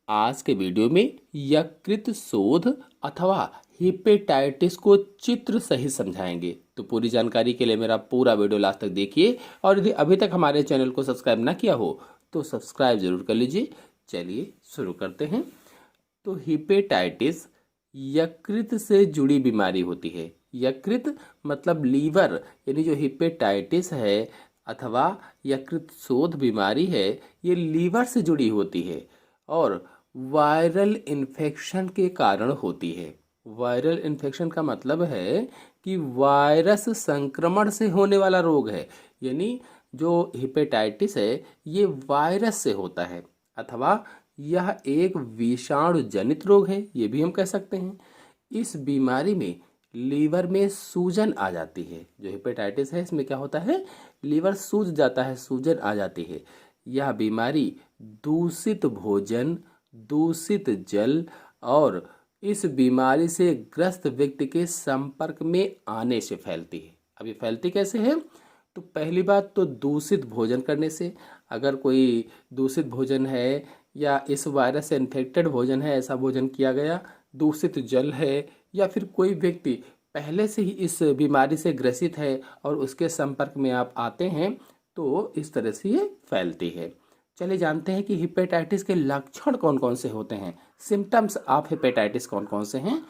आज के वीडियो में यकृत शोथ अथवा हिपेटाइटिस को चित्र सहित समझाएंगे। तो पूरी जानकारी के लिए मेरा पूरा वीडियो लास्ट तक देखिए और यदि अभी तक हमारे चैनल को सब्सक्राइब ना किया हो तो सब्सक्राइब जरूर कर लीजिए। चलिए शुरू करते हैं। तो हिपेटाइटिस यकृत से जुड़ी बीमारी होती है। यकृत मतलब लीवर, यानी जो हिपेटाइटिस है अथवा यकृत शोथ बीमारी है, ये लीवर से जुड़ी होती है और वायरल इन्फेक्शन के कारण होती है। वायरल इन्फेक्शन का मतलब है कि वायरस संक्रमण से होने वाला रोग है। यानी जो हिपेटाइटिस है ये वायरस से होता है अथवा यह एक विषाणु जनित रोग है, ये भी हम कह सकते हैं। इस बीमारी में लीवर में सूजन आ जाती है। जो हिपेटाइटिस है इसमें क्या होता है, लीवर सूज जाता है, सूजन आ जाती है। यह बीमारी दूषित भोजन, दूषित जल और इस बीमारी से ग्रस्त व्यक्ति के संपर्क में आने से फैलती है। अब ये फैलती कैसे है? तो पहली बात तो दूषित भोजन करने से। अगर कोई दूषित भोजन है या इस वायरस से इन्फेक्टेड भोजन है, ऐसा भोजन किया गया, दूषित जल है, या फिर कोई व्यक्ति पहले से ही इस बीमारी से ग्रसित है और उसके संपर्क में आप आते हैं, तो इस तरह से ये फैलती है। चलिए जानते हैं कि हिपेटाइटिस के लक्षण कौन कौन से होते हैं। सिम्टम्स ऑफ हिपेटाइटिस कौन कौन से हैं?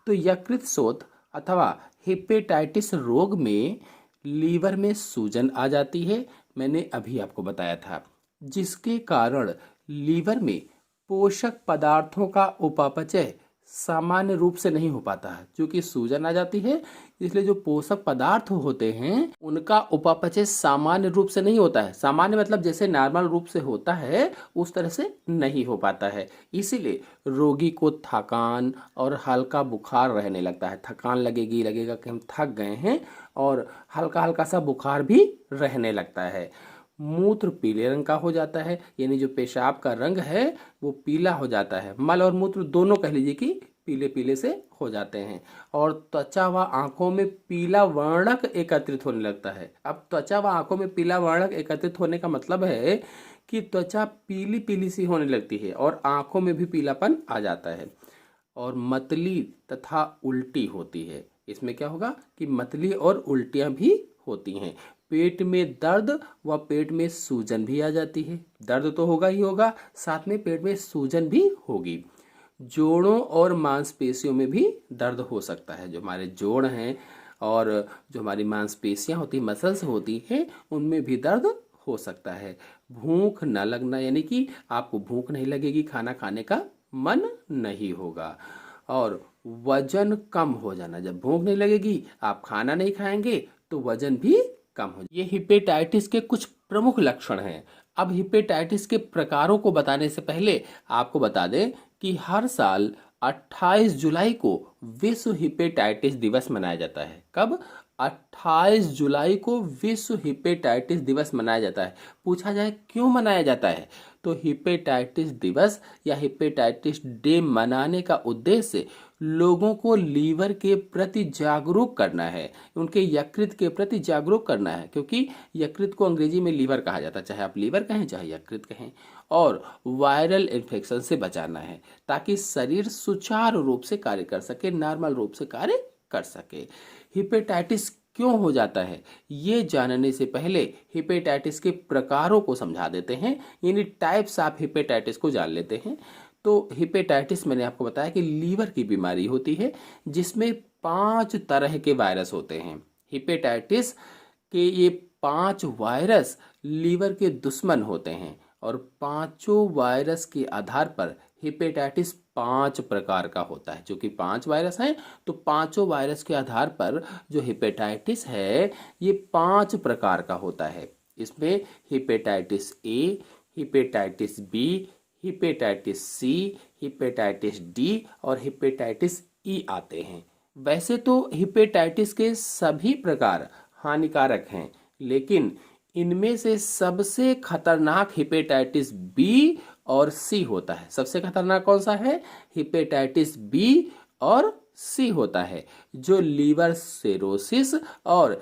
तो यकृत शोथ अथवा हिपेटाइटिस रोग में लीवर में सूजन आ जाती है, मैंने अभी आपको बताया था, जिसके कारण लीवर में पोषक पदार्थों का उपापचय सामान्य रूप से नहीं हो पाता है। क्योंकि सूजन आ जाती है इसलिए जो पोषक पदार्थ होते हैं उनका उपापचय सामान्य रूप से नहीं होता है। सामान्य मतलब जैसे नॉर्मल रूप से होता है उस तरह से नहीं हो पाता है। इसीलिए रोगी को थकान और हल्का बुखार रहने लगता है। थकान लगेगा कि हम थक गए हैं और हल्का हल्का सा बुखार भी रहने लगता है। मूत्र पीले रंग का हो जाता है, यानी जो पेशाब का रंग है वो पीला हो जाता है। मल और मूत्र दोनों कह लीजिए कि पीले पीले से हो जाते हैं। और त्वचा व आंखों में पीला वर्णक एकत्रित होने लगता है। अब त्वचा व आंखों में पीला वर्णक एकत्रित होने का मतलब है कि त्वचा पीली पीली सी होने लगती है और आंखों में भी पीलापन आ जाता है। और मतली तथा उल्टी होती है। इसमें क्या होगा कि मतली और उल्टियां भी होती हैं। पेट में दर्द व पेट में सूजन भी आ जाती है। दर्द तो होगा ही होगा, साथ में पेट में सूजन भी होगी। जोड़ों और मांसपेशियों में भी दर्द हो सकता है। जो हमारे जोड़ हैं और जो हमारी मांसपेशियां होती हैं, मसल्स होती हैं, उनमें भी दर्द हो सकता है। भूख न लगना, यानी कि आपको भूख नहीं लगेगी, खाना खाने का मन नहीं होगा। और वजन कम हो जाना, जब भूख नहीं लगेगी, आप खाना नहीं खाएंगे तो वजन भी कम हो। ये हिपेटाइटिस के कुछ प्रमुख लक्षण हैं। अब हिपेटाइटिस के प्रकारों को बताने से पहले आपको बता दें कि हर साल 28 जुलाई को विश्व हिपेटाइटिस दिवस मनाया जाता है। कब? 28 जुलाई को विश्व हिपेटाइटिस दिवस मनाया जाता है। पूछा जाए क्यों मनाया जाता है, तो हिपेटाइटिस दिवस या हिपेटाइटिस डे मनाने का उद्देश्य लोगों को लीवर के प्रति जागरूक करना है, उनके यकृत के प्रति जागरूक करना है। क्योंकि यकृत को अंग्रेजी में लीवर कहा जाता है, चाहे आप लीवर कहें चाहे यकृत कहें। और वायरल इन्फेक्शन से बचाना है ताकि शरीर सुचारू रूप से कार्य कर सके, नॉर्मल रूप से कार्य कर सके। हिपेटाइटिस क्यों हो जाता है, ये जानने से पहले हिपेटाइटिस के प्रकारों को समझा देते हैं, यानी टाइप्स ऑफ हिपेटाइटिस को जान लेते हैं। तो हिपेटाइटिस मैंने आपको बताया कि लीवर की बीमारी होती है जिसमें 5 तरह के वायरस होते हैं। हिपेटाइटिस के ये 5 वायरस लीवर के दुश्मन होते हैं और पांचों वायरस के आधार पर हिपेटाइटिस 5 प्रकार का होता है। जो कि 5 वायरस हैं, तो पांचों वायरस के आधार पर जो हिपेटाइटिस है ये 5 प्रकार का होता है। इसमें hepatitis A, hepatitis B, hepatitis C, hepatitis D और हिपेटाइटिस ई आते हैं। वैसे तो हिपेटाइटिस के सभी प्रकार हानिकारक हैं, लेकिन इनमें से सबसे खतरनाक हिपेटाइटिस बी और सी होता है। सबसे खतरनाक कौन सा है? हिपेटाइटिस बी और सी होता है, जो लीवर सिरोसिस और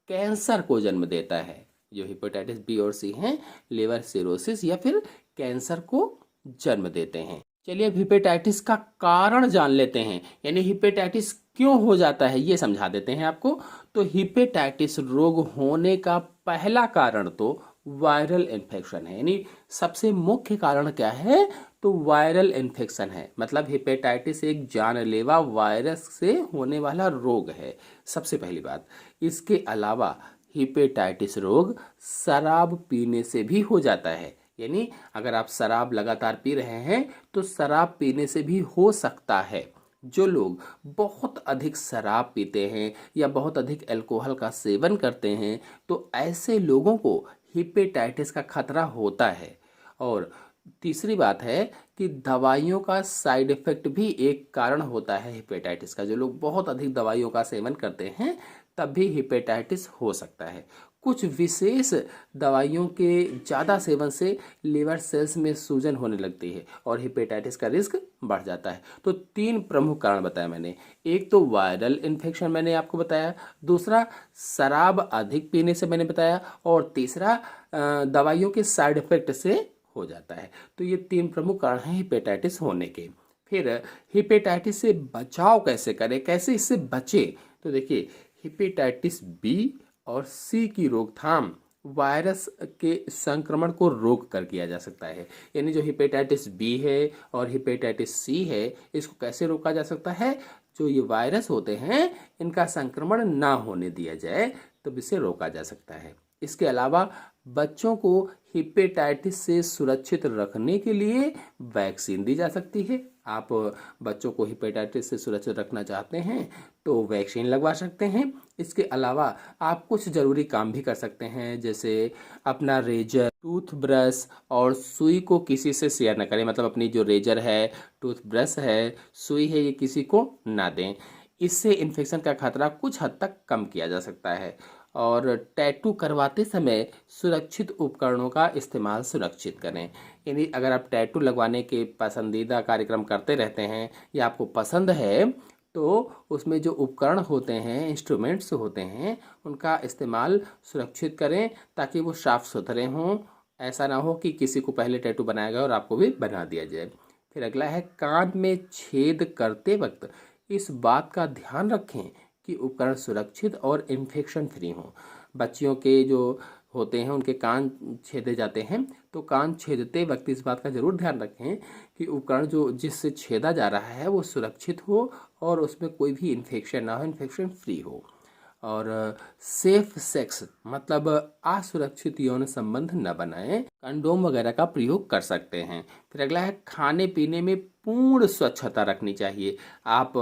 कैंसर को जन्म देता है। जो हिपेटाइटिस बी और सी हैं, लीवर सिरोसिस या फिर कैंसर को जन्म देते हैं। चलिए अब हिपेटाइटिस का कारण जान लेते हैं, यानी हिपेटाइटिस क्यों हो जाता है ये समझा देते हैं आपको। तो हिपेटाइटिस रोग होने का पहला कारण तो वायरल इन्फेक्शन है, यानी सबसे मुख्य कारण क्या है, तो वायरल इन्फेक्शन है। मतलब हिपेटाइटिस एक जानलेवा वायरस से होने वाला रोग है, सबसे पहली बात। इसके अलावा हिपेटाइटिस रोग शराब पीने से भी हो जाता है, यानी अगर आप शराब लगातार पी रहे हैं तो शराब पीने से भी हो सकता है। जो लोग बहुत अधिक शराब पीते हैं या बहुत अधिक अल्कोहल का सेवन करते हैं तो ऐसे लोगों को हिपेटाइटिस का खतरा होता है। और तीसरी बात है कि दवाइयों का साइड इफेक्ट भी एक कारण होता है हिपेटाइटिस का। जो लोग बहुत अधिक दवाइयों का सेवन करते हैं तब भी हिपेटाइटिस हो सकता है। कुछ विशेष दवाइयों के ज़्यादा सेवन से लिवर सेल्स में सूजन होने लगती है और हिपेटाइटिस का रिस्क बढ़ जाता है। तो 3 प्रमुख कारण बताया मैंने। एक तो वायरल इन्फेक्शन मैंने आपको बताया, दूसरा शराब अधिक पीने से मैंने बताया, और तीसरा दवाइयों के साइड इफेक्ट से हो जाता है। तो ये 3 प्रमुख कारण हैं हिपेटाइटिस होने के। फिर हिपेटाइटिस से बचाव कैसे करें, कैसे इससे बचें? तो देखिए, हिपेटाइटिस बी और सी की रोकथाम वायरस के संक्रमण को रोक कर किया जा सकता है। यानी जो हिपेटाइटिस बी है और हिपेटाइटिस सी है, इसको कैसे रोका जा सकता है? जो ये वायरस होते हैं इनका संक्रमण ना होने दिया जाए तो इसे रोका जा सकता है। इसके अलावा बच्चों को हिपेटाइटिस से सुरक्षित रखने के लिए वैक्सीन दी जा सकती है। आप बच्चों को हिपेटाइटिस से सुरक्षित रखना चाहते हैं तो वैक्सीन लगवा सकते हैं। इसके अलावा आप कुछ ज़रूरी काम भी कर सकते हैं, जैसे अपना रेजर, टूथब्रश और सुई को किसी से शेयर न करें। मतलब अपनी जो रेजर है, टूथब्रश है, सुई है, ये किसी को ना दें। इससे इन्फेक्शन का खतरा कुछ हद तक कम किया जा सकता है। और टैटू करवाते समय सुरक्षित उपकरणों का इस्तेमाल सुरक्षित करें। यानी अगर आप टैटू लगवाने के पसंदीदा कार्यक्रम करते रहते हैं या आपको पसंद है तो उसमें जो उपकरण होते हैं, इंस्ट्रूमेंट्स होते हैं, उनका इस्तेमाल सुरक्षित करें ताकि वो साफ सुथरे हों। ऐसा ना हो कि किसी को पहले टैटू बनाया गया और आपको भी बना दिया जाए। फिर अगला है, कान में छेद करते वक्त इस बात का ध्यान रखें कि उपकरण सुरक्षित और इन्फेक्शन फ्री हों। बच्चियों के जो होते हैं उनके कान छेदे जाते हैं, तो कान छेदते वक्त इस बात का ज़रूर ध्यान रखें कि उपकरण जो जिससे छेदा जा रहा है वो सुरक्षित हो और उसमें कोई भी इन्फेक्शन ना हो, इन्फेक्शन फ्री हो। और सेफ सेक्स मतलब असुरक्षित यौन संबंध न बनाएं, कंडोम वगैरह का प्रयोग कर सकते हैं। फिर अगला है, खाने पीने में पूर्ण स्वच्छता रखनी चाहिए। आप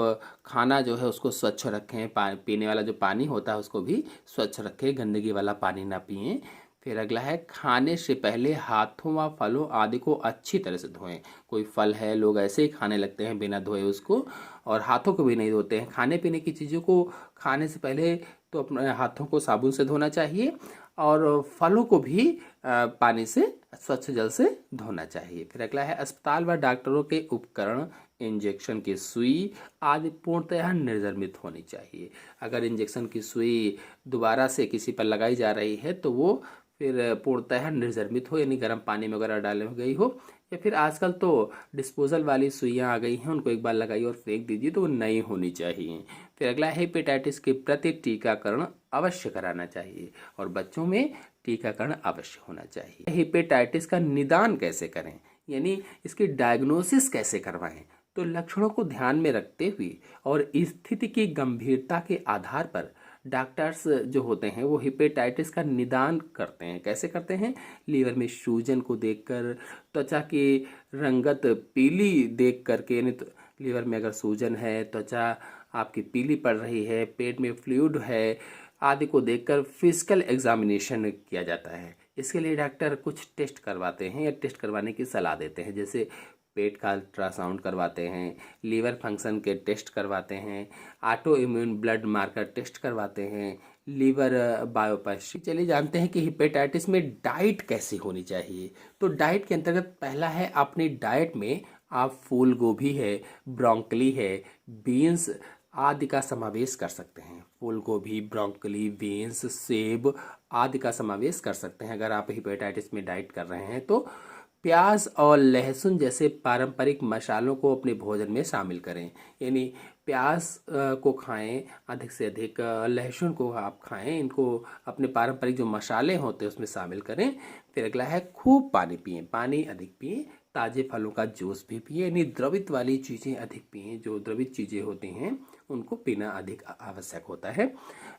खाना जो है उसको स्वच्छ रखें, पीने वाला जो पानी होता है उसको भी स्वच्छ रखें, गंदगी वाला पानी ना पिएं। फिर अगला है, खाने से पहले हाथों व फलों आदि को अच्छी तरह से धोएं। कोई फल है लोग ऐसे ही खाने लगते हैं बिना धोए उसको, और हाथों को भी नहीं धोते हैं। खाने पीने की चीज़ों को खाने से पहले तो अपने हाथों को साबुन से धोना चाहिए और फलों को भी पानी से, स्वच्छ जल से धोना चाहिए। फिर अगला है, अस्पताल व डॉक्टरों के उपकरण, इंजेक्शन की सुई आदि पूर्णतः निर्जमित होनी चाहिए। अगर इंजेक्शन की सुई दोबारा से किसी पर लगाई जा रही है तो वो फिर पूर्णतः निर्जमित हो, यानी गर्म पानी में वगैरह डाले गई हो, या फिर आजकल तो डिस्पोजल वाली सुइयां आ गई हैं, उनको एक बार लगाई और फेंक दीजिए, तो वो नई होनी चाहिए। फिर अगला है, हेपेटाइटिस के प्रति टीकाकरण अवश्य कराना चाहिए और बच्चों में टीकाकरण अवश्य होना चाहिए। हेपेटाइटिस का निदान कैसे करें, यानी इसकी डायग्नोसिस कैसे करवाएं? तो लक्षणों को ध्यान में रखते हुए और स्थिति की गंभीरता के आधार पर डॉक्टर्स जो होते हैं वो हेपेटाइटिस का निदान करते हैं। कैसे करते हैं? लीवर में सूजन को देखकर, त्वचा की रंगत पीली देख करके, यानी लीवर में अगर सूजन है, त्वचा आपकी पीली पड़ रही है, पेट में फ्लूइड है आदि को देखकर फिजिकल एग्जामिनेशन किया जाता है। इसके लिए डॉक्टर कुछ टेस्ट करवाते हैं या टेस्ट करवाने की सलाह देते हैं, जैसे पेट का अल्ट्रासाउंड करवाते हैं, लीवर फंक्शन के टेस्ट करवाते हैं, auto immune blood marker test करवाते हैं, लीवर बायोप्सी। चलिए जानते हैं कि हेपेटाइटिस में डाइट कैसी होनी चाहिए। तो डाइट के अंतर्गत पहला है, अपनी डाइट में आप फूल गोभी है, ब्रोंकली है, बीन्स आदि का समावेश कर सकते हैं। फूल गोभी, ब्रोंकली, बीन्स, सेब आदि का समावेश कर सकते हैं अगर आप हेपेटाइटिस में डाइट कर रहे हैं तो। प्याज और लहसुन जैसे पारंपरिक मसालों को अपने भोजन में शामिल करें। यानी प्याज को खाएं अधिक से अधिक, लहसुन को आप खाएं, इनको अपने पारंपरिक जो मसाले होते हैं उसमें शामिल करें। फिर अगला है खूब पानी पिएं, पानी अधिक पिएं, ताज़े फलों का जूस भी पिएं, यानी द्रवित वाली चीज़ें अधिक पिएं। जो द्रवित चीज़ें होती हैं उनको पीना अधिक आवश्यक होता है।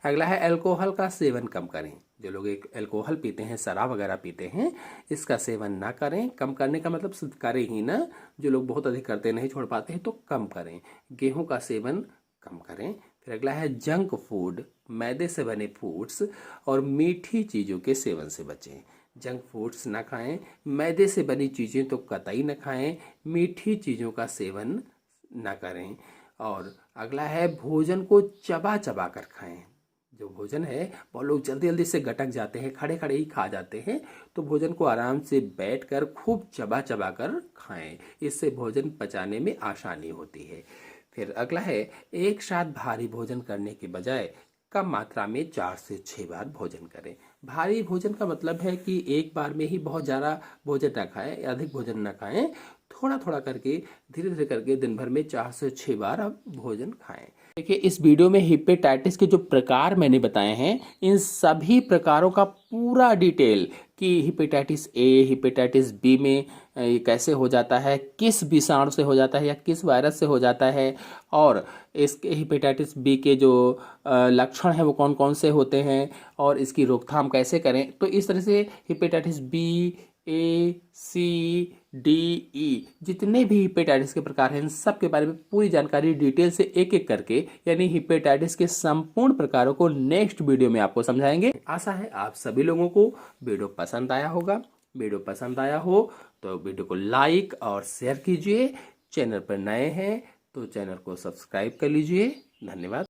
अगला है अल्कोहल का सेवन कम करें। जो लोग एक अल्कोहल पीते हैं, शराब वगैरह पीते हैं, इसका सेवन ना करें। कम करने का मतलब सिर्फ करें ही ना, जो लोग बहुत अधिक करते नहीं छोड़ पाते हैं तो कम करें। गेहूं का सेवन कम करें। फिर अगला है जंक फूड, मैदे से बने फूड्स और मीठी चीज़ों के सेवन से बचें। जंक फूड्स ना खाएं, मैदे से बनी चीज़ें तो कतई ना खाएं, मीठी चीज़ों का सेवन ना करें। और अगला है भोजन को चबा चबा कर खाएं। जो भोजन है बहुत लोग जल्दी जल्दी से गटक जाते हैं, खड़े खड़े ही खा जाते हैं, तो भोजन को आराम से बैठकर खूब चबा चबा कर खाएं। इससे भोजन पचाने में आसानी होती है। फिर अगला है एक साथ भारी भोजन करने के बजाय कम मात्रा में 4 से 6 बार भोजन करें। भारी भोजन का मतलब है कि एक बार में ही बहुत ज़्यादा भोजन ना खाएं, अधिक भोजन ना खाएं, थोड़ा थोड़ा करके धीरे धीरे करके दिन भर में 4 से 6 बार आप भोजन खाएं। देखिए, इस वीडियो में हेपेटाइटिस के जो प्रकार मैंने बताए हैं, इन सभी प्रकारों का पूरा डिटेल कि हेपेटाइटिस ए, हेपेटाइटिस बी में ये कैसे हो जाता है, किस विषाणु से हो जाता है या किस वायरस से हो जाता है, और इसके हेपेटाइटिस बी के जो लक्षण हैं वो कौन कौन से होते हैं, और इसकी रोकथाम कैसे करें। तो इस तरह से हेपेटाइटिस बी, ए, सी, डी, ई, जितने भी हेपेटाइटिस के प्रकार हैं, इन सब के बारे में पूरी जानकारी डिटेल से एक एक करके, यानी हेपेटाइटिस के संपूर्ण प्रकारों को नेक्स्ट वीडियो में आपको समझाएंगे। आशा है आप सभी लोगों को वीडियो पसंद आया होगा। वीडियो पसंद आया हो तो वीडियो को लाइक और शेयर कीजिए। चैनल पर नए हैं तो चैनल को सब्सक्राइब कर लीजिए। धन्यवाद।